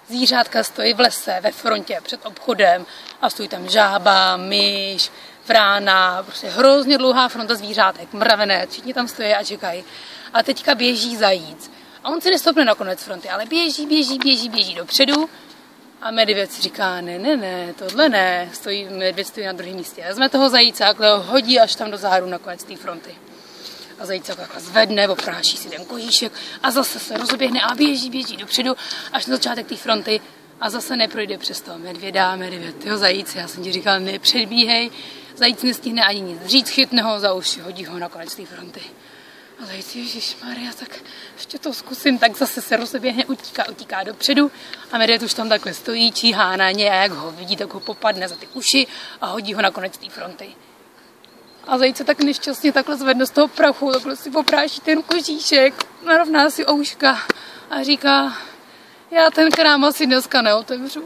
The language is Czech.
zvířátka stojí v lese, ve frontě, před obchodem a stojí tam žába, myš, vrána, prostě hrozně dlouhá fronta zvířátek, mravenec, všichni tam stojí a čekají. A teďka běží zajíc. A on se nestoupne na konec fronty, ale běží dopředu. A medvěd si říká, ne, tohle ne, medvěd stojí na druhém místě. Vezme toho zajíce a ho hodí až tam do záhadu na konec té fronty. A zajíc se takhle zvedne, opráší si ten kožíšek a zase se rozběhne a běží dopředu až na začátek té fronty a zase neprojde přes toho medvěda, tyho zajíce, já jsem ti říkal, nepředbíhej, zajíc nestihne ani nic říct, chytne ho za uši, hodí ho na konec té fronty. A zajíc, ježišmarja, tak ještě to zkusím, tak zase se rozběhne, utíká dopředu a medvěd už tam takhle stojí, číhá na ně a jak ho vidí, tak ho popadne za ty uši a hodí ho na konec té fronty. A zajíc se tak nešťastně takhle zvedne z toho prachu, takhle si popráší ten kožíšek, narovná si ouška a říká, já ten krám asi dneska neotevřu.